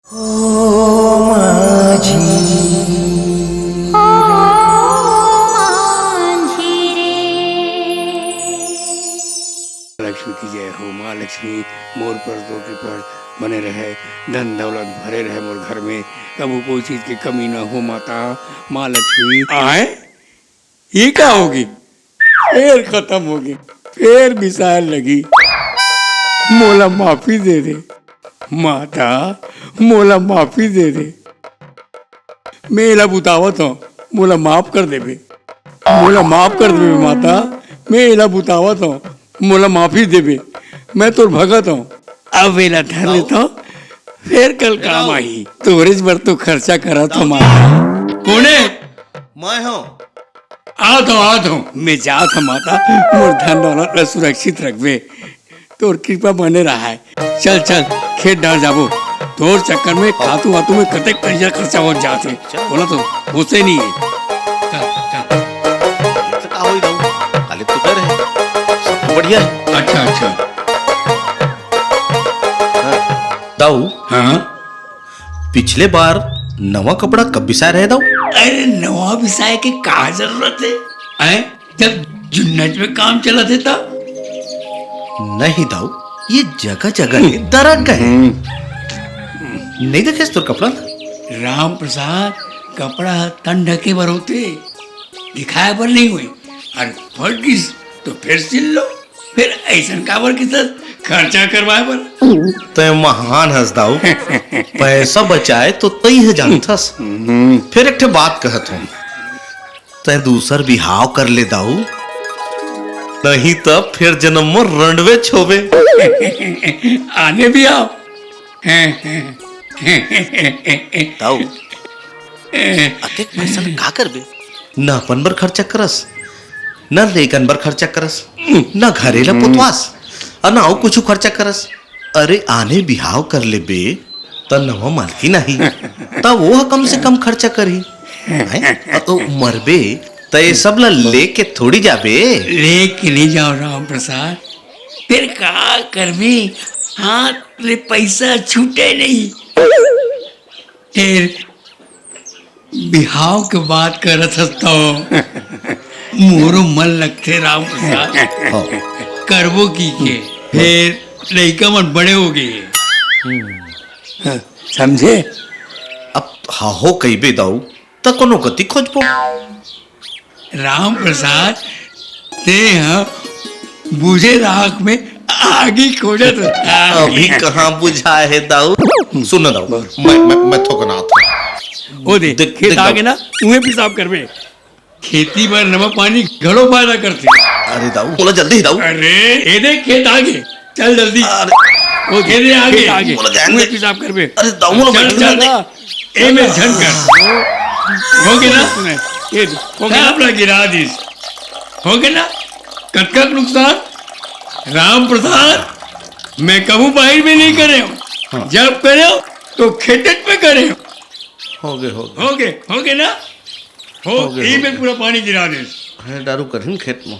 लक्ष्मी की जय हो। माँ लक्ष्मी मोर पर दो की पर बने रहे, धन दौलत भरे रहे मोर घर में, कबू कोई चीज की कमी ना हो माता। माँ लक्ष्मी आए, ये क्या होगी? फिर खत्म होगी, फिर मिसाल लगी। मोला माफी दे दे माता, मोला माफी दे दे। मेला बुतावत हो, मोला माफ कर दे बे, मोला माफ कर दे माता। मेला बुतावत हो, मोला माफी दे बे। मैं तो भगत हूँ, अब वेला धर लेता हूँ, फिर कल काम आई। तोरेज भर तो खर्चा करा था माता। कोने? मैं हूँ। आ तो मैं जा था माता। मोर धन दौलत सुरक्षित रखबे, तोर कृपा बने रहा है। चल चल खेत डाल जाबो, तोर चक्कर में खातू वातू में कतेक पैसा खर्चा हो जाते, बोला तो होते नहीं है। चल चल तो का होई रहू, खाली तो डर है, सब तो बढ़िया है। अच्छा दाऊ, हाँ पिछले बार नवा कपड़ा कब बिसाए रहे दाऊ? अरे नवा बिसाए के का जरूरत है? जब जुन्नत में काम चला थे तब। नहीं दाऊ, ये जगह जगह दरक है। नहीं देखे तो कपड़ा राम प्रसाद, कपड़ा तन ढके बर होते, दिखाए बर नहीं हुई। और फट गिस तो फिर सिल लो, फिर ऐसा काबर की तरह खर्चा करवाए बर। तय महान हंस दाऊ, पैसा बचाए तो तई है जानथस। फिर एक ठे बात कहत हूँ, तय दूसर बिहाव कर ले दाऊ, नहीं तब फिर जन्म में रंडवे छोबे। आने भी आओ। दाऊ, अतेक पैसा में का करबे? न अपन बर खर्चा करस, न लेकन बर खर्चा करस, न घरेला पुतवास, और न और कुछ खर्चा करस। अरे आने बिहाव कर ले बे त नवा मालकी नहीं, तब वो कम से कम खर्चा करी। तो मरबे त ये सब ला लेके थोड़ी जाबे। लेके नहीं जाओ राम प्रसाद, फिर का करबे? हाथ ले पैसा छूटे नहीं। फिर बिहाव के बात करत हस तो मोरो मन लगते राम प्रसाद। करबो की के फिर लइका मन बड़े हो गए, समझे? अब हो कही बे दाऊ, त कोनो गति खोजबो। राम प्रसाद ते बुझे राख में आगे खोजत। अभी कहाँ बुझाए है दाऊ? सुन दाऊ, मैं थोकना था। ओ दे खेत आगे ना तुम्हें पेशाब करबे। खेती पर नमक पानी घड़ो फायदा करते। अरे दाऊ बोला जल्दी दाऊ। अरे ये देख खेत आगे, चल जल्दी। वो खेत आगे आगे तुम्हें पेशाब करबे। अरे दाऊ चल चल ए में झन कर हो गया ना, ये हो गया अपना गिरा दीस, हो गया ना। कटका नुकसान राम प्रसाद, मैं कबू बाहर में नहीं करे हूँ। हाँ। जब करे हो तो खेतत में करे हो। हो गए ना, हो गए में पूरा पानी गिरा दे। डारू करीन खेत में।